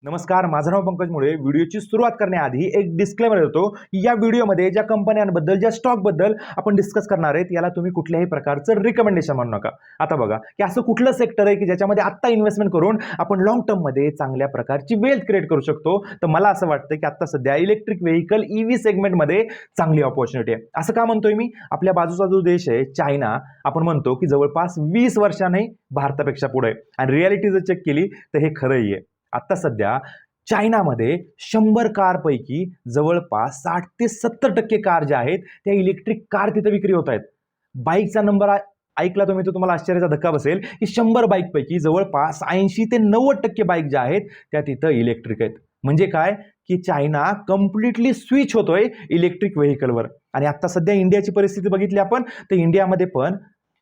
नमस्कार, माझं नाव पंकज मुळे. व्हिडिओची सुरुवात करण्याआधी एक डिस्क्लेमर देतो की या व्हिडिओमध्ये ज्या कंपन्यांबद्दल, ज्या स्टॉकबद्दल आपण डिस्कस करणार आहेत, याला तुम्ही कुठल्याही प्रकारचं रिकमेंडेशन म्हणू नका. आता बघा की असं कुठलं सेक्टर आहे की ज्याच्यामध्ये आत्ता इन्व्हेस्टमेंट करून आपण लॉंग टर्ममध्ये चांगल्या प्रकारची वेल्थ क्रिएट करू शकतो. तर मला असं वाटतं की आता सध्या इलेक्ट्रिक व्हेकल ईव्ही सेगमेंटमध्ये चांगली ऑपॉर्च्युनिटी आहे. असं का म्हणतोय मी? आपल्या बाजूचा जो देश आहे चायना, आपण म्हणतो की जवळपास 20 वर्षांनी भारतापेक्षा पुढे आहे आणि रियालिटी जर चेक केली तर हे खरंही आहे. आता सध्या चायनामध्ये 100 कारपैकी जवळपास 60 ते 70% कार ज्या आहेत त्या इलेक्ट्रिक कार तिथे विक्री होत आहेत. बाईकचा नंबर ऐकला तुम्ही तर तुम्हाला आश्चर्याचा धक्का बसेल की 100 बाईकपैकी जवळपास 80 ते 90% बाईक ज्या आहेत त्या तिथं इलेक्ट्रिक आहेत. म्हणजे काय की चायना कम्प्लिटली स्विच होतोय इलेक्ट्रिक व्हेकलवर. आणि आता सध्या इंडियाची परिस्थिती बघितली आपण तर इंडियामध्ये पण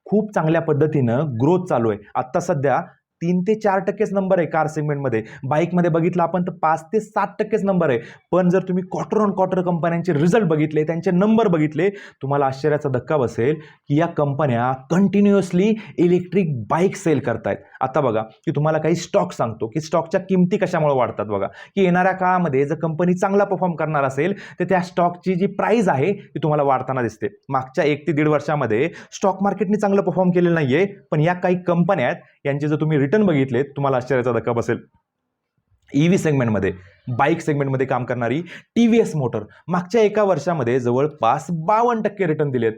खूप चांगल्या पद्धतीनं ग्रोथ चालू आहे. आता सध्या 3 ते 4% नंबर आहे कार सेगमेंटमध्ये. बाईकमध्ये बघितलं आपण तर 5 ते 7% नंबर आहे. पण जर तुम्ही क्वार्टर ऑन क्वार्टर कंपन्यांचे रिझल्ट बघितले, त्यांचे नंबर बघितले, तुम्हाला आश्चर्याचा धक्का बसेल की या कंपन्या कंटिन्युअसली इलेक्ट्रिक बाईक सेल करतायत. आता बघा की तुम्हाला काही स्टॉक सांगतो की स्टॉकच्या किमती कशामुळे वाढतात. बघा की येणाऱ्या काळामध्ये जर कंपनी चांगला परफॉर्म करणार असेल तर त्या स्टॉकची जी प्राइस आहे ती तुम्हाला वाढताना दिसते. मागच्या 1 ते 1.5 वर्षामध्ये स्टॉक मार्केटने चांगलं परफॉर्म केलेलं नाहीये, पण या काही कंपन्या आहेत यांचे जर तुम्ही रिटर्न बघितले तुम्हाला आश्चर्याचा धक्का बसेल. ईव्ही सेगमेंटमध्ये, बाईक सेगमेंटमध्ये काम करणारी टीव्हीएस मोटर मागच्या 1 वर्षामध्ये जवळपास 52% रिटर्न दिलेत.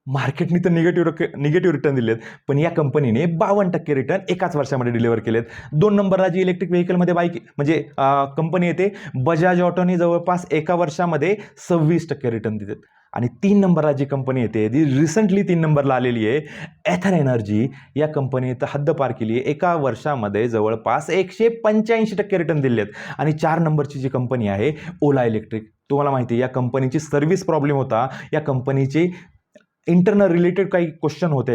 मार्केटने तर निगेटिव्ह रिटर्न दिलेत, पण या कंपनीने 52% रिटर्न एकाच वर्षामध्ये डिलिव्हर केलेत. 2 नंबरला जी इलेक्ट्रिक व्हेकलमध्ये बाईक म्हणजे कंपनी येते बजाज ऑटोने जवळपास 1 वर्षामध्ये 26% रिटर्न दिलेत. आणि 3 नंबरला जी कंपनी येते ती रिसेंटली 3 नंबरला आलेली आहे एथर एनर्जी. या कंपनीने तर हद्द पार केली आहे. 1 वर्षामध्ये जवळपास 185% रिटर्न दिलेत. आणि 4 नंबरची जी कंपनी आहे ओला इलेक्ट्रिक, तुम्हाला माहिती आहे या कंपनीची सर्व्हिस प्रॉब्लेम होता. या कंपनीची इंटरनल रिलेटेड काही क्वेश्चन होते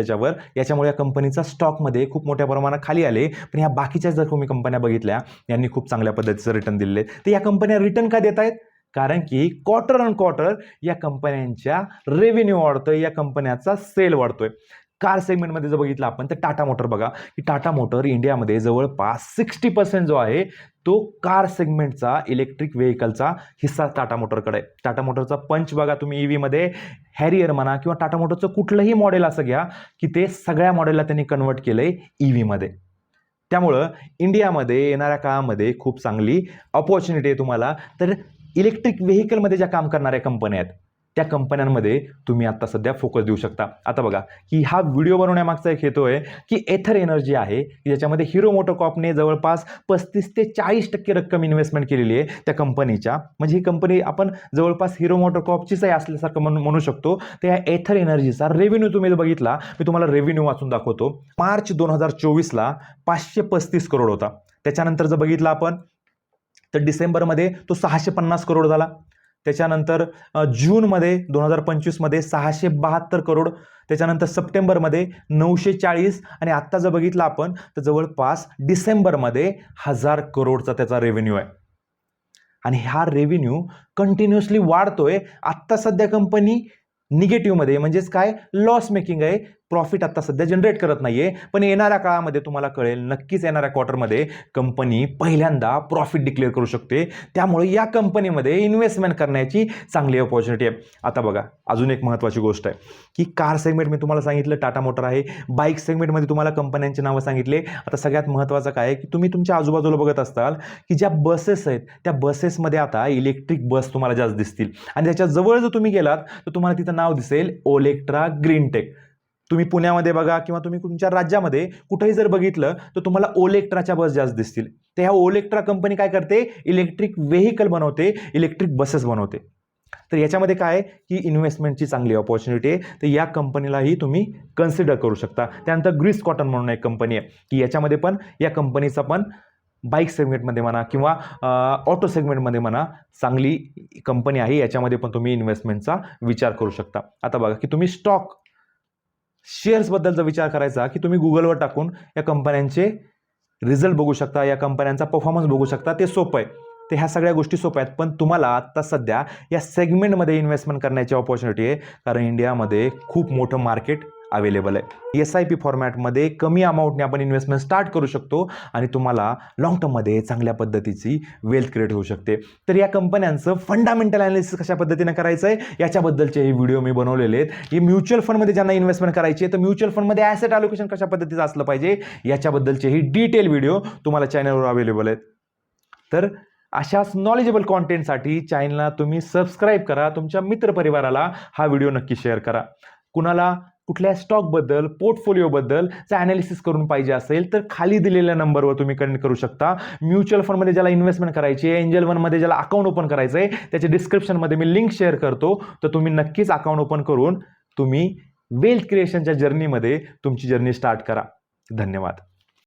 याच्यामुळे या कंपनीचा स्टॉकमध्ये खूप मोठ्या प्रमाणात खाली आले. पण या बाकीच्या जर तुम्ही कंपन्या बघितल्या यांनी खूप चांगल्या पद्धतीचं रिटर्न दिलेले. तर या कंपन्या रिटर्न का देत आहेत? कारण की क्वार्टर ऑन क्वार्टर या कंपन्यांच्या रेव्हेन्यू वाढतोय, या कंपन्याचा सेल वाढतोय. कार सेगमेंटमध्ये जर बघितलं आपण तर टाटा मोटर बघा की टाटा मोटर इंडियामध्ये जवळपास 60% जो आहे तो कार सेगमेंटचा इलेक्ट्रिक व्हेकलचा हिस्सा टाटा मोटरकडे आहे. टाटा मोटरचा पंच बघा तुम्ही ईव्हीमध्ये, हॅरियर म्हणा किंवा टाटा मोटरचं कुठलंही मॉडेल असं घ्या की ते सगळ्या मॉडेलला त्यांनी कन्वर्ट केलंय ईव्हीमध्ये. त्यामुळं इंडियामध्ये येणाऱ्या काळामध्ये खूप चांगली ऑपॉर्च्युनिटी आहे तुम्हाला. तर इलेक्ट्रिक व्हेकलमध्ये ज्या काम करणाऱ्या कंपन्या आहेत त्या कंपन्यांमध्ये तुम्ही आता सध्या फोकस देऊ शकता. आता बघा की हा व्हिडिओ बनवण्यामागचा एक हेतू आहे की एथर एनर्जी आहे की ज्याच्यामध्ये हिरो मोटोकॉर्पने जवळपास 35 ते 40% रक्कम इन्व्हेस्टमेंट केलेली आहे त्या कंपनीच्या. म्हणजे ही कंपनी आपण जवळपास हिरो मोटोकॉर्पचीच आहे असल्यासारखं म्हणू शकतो. तर या एथर एनर्जीचा रेव्हेन्यू तुम्ही बघितला, मी तुम्हाला रेव्हेन्यू वाचून दाखवतो. मार्च 2024ला 535 करोड होता. त्याच्यानंतर जर बघितलं आपण तर डिसेंबरमध्ये तो 650 करोड झाला. त्याच्यानंतर जूनमध्ये 2025मध्ये 672 करोड, त्याच्यानंतर सप्टेंबरमध्ये 940 आणि आत्ता जर बघितलं आपण तर जवळपास डिसेंबरमध्ये 1000 करोडचा त्याचा रेव्हेन्यू आहे. आणि हा रेव्हेन्यू कंटिन्युअसली वाढतोय. आत्ता सध्या कंपनी निगेटिव्हमध्ये म्हणजेच काय लॉस मेकिंग आहे, प्रॉफिट आता सध्या जनरेट करत नाहीये. पण येणाऱ्या काळामध्ये तुम्हाला कळेल, नक्कीच येणाऱ्या क्वार्टरमध्ये कंपनी पहिल्यांदा प्रॉफिट डिक्लेअर करू शकते. त्यामुळे या कंपनीमध्ये इन्व्हेस्टमेंट करण्याची चांगली ऑपॉर्च्युनिटी आहे. आता बघा अजून एक महत्त्वाची गोष्ट आहे की कार सेगमेंट मी तुम्हाला सांगितलं टाटा मोटर आहे, बाईक सेगमेंटमध्ये तुम्हाला कंपन्यांची नावं सांगितले. आता सगळ्यात महत्त्वाचं काय आहे की तुम्ही तुमच्या आजूबाजूला बघत असताल की ज्या बसेस आहेत त्या बसेसमध्ये आता इलेक्ट्रिक बस तुम्हाला जास्त दिसतील. आणि त्याच्या जवळ जर तुम्ही गेलात तर तुम्हाला तिथं नाव दिसेल ओलेक्ट्रा ग्रीनटेक. तुम्ही पुण्यामध्ये बघा किंवा तुम्ही तुमच्या राज्यामध्ये कुठेही जर बघितलं तर तुम्हाला ओलेक्ट्राच्या बस जास्त दिसतील. तर ह्या ओलेक्ट्रा कंपनी काय करते? इलेक्ट्रिक व्हेकल बनवते, इलेक्ट्रिक बसेस बनवते. तर याच्यामध्ये काय की इन्व्हेस्टमेंटची चांगली ऑपॉर्च्युनिटी आहे. तर या कंपनीलाही तुम्ही कन्सिडर करू शकता. त्यानंतर ग्रीस कॉटन म्हणून एक कंपनी आहे की याच्यामध्ये पण या कंपनीचा पण बाईक सेगमेंटमध्ये म्हणा किंवा ऑटो सेगमेंटमध्ये म्हणा चांगली कंपनी आहे. याच्यामध्ये पण तुम्ही इन्व्हेस्टमेंटचा विचार करू शकता. आता बघा की तुम्ही स्टॉक शेअर्सबद्दलचा विचार करायचा की तुम्ही गुगलवर टाकून या कंपन्यांचे रिझल्ट बघू शकता, या कंपन्यांचा परफॉर्मन्स बघू शकता. ते सोपं आहे. तर ह्या सगळ्या गोष्टी सोप्या आहेत. पण तुम्हाला आत्ता सध्या या सेगमेंटमध्ये इन्व्हेस्टमेंट करण्याची ऑपॉर्च्युनिटी आहे. कारण इंडियामध्ये खूप मोठं मार्केट अवेलेबल आहे. SIP फॉर्मॅटमध्ये कमी अमाऊंटने आपण इन्व्हेस्टमेंट स्टार्ट करू शकतो आणि तुम्हाला लॉंग टर्ममध्ये चांगल्या पद्धतीची वेल्थ क्रिएट होऊ शकते. तर या कंपन्यांचं फंडामेंटल अनालिसिस कशा पद्धतीने करायचं आहे याच्याबद्दलचे हे व्हिडिओ मी बनवलेले आहेत. हे म्युच्युअल फंडमध्ये ज्यांना इन्व्हेस्टमेंट करायची आहे तर म्युच्युअल फंडमध्ये ॲसेट अलोकेशन कशा पद्धतीचं असलं पाहिजे याच्याबद्दलचे ही डिटेल व्हिडिओ तुम्हाला चॅनलवर अवेलेबल आहेत. तर अशाच नॉलेजेबल कॉन्टेंटसाठी चॅनलला तुम्ही सबस्क्राईब करा. तुमच्या मित्रपरिवाराला हा व्हिडिओ नक्की शेअर करा. कुणाला कुठल्या स्टॉकबद्दल पोर्टफोलिओबद्दलचं ॲनालिसिस करून पाहिजे असेल तर खाली दिलेल्या नंबरवर तुम्ही कनेक्ट करू शकता. म्युच्युअल फंडमध्ये ज्याला इन्व्हेस्टमेंट करायची आहे, एंजल वनमध्ये ज्याला अकाउंट ओपन करायचं आहे त्याच्या डिस्क्रिप्शनमध्ये मी लिंक शेअर करतो. तर तुम्ही नक्कीच अकाउंट ओपन करून तुम्ही वेल्थ क्रिएशनच्या जर्नीमध्ये तुमची जर्नी स्टार्ट करा. धन्यवाद.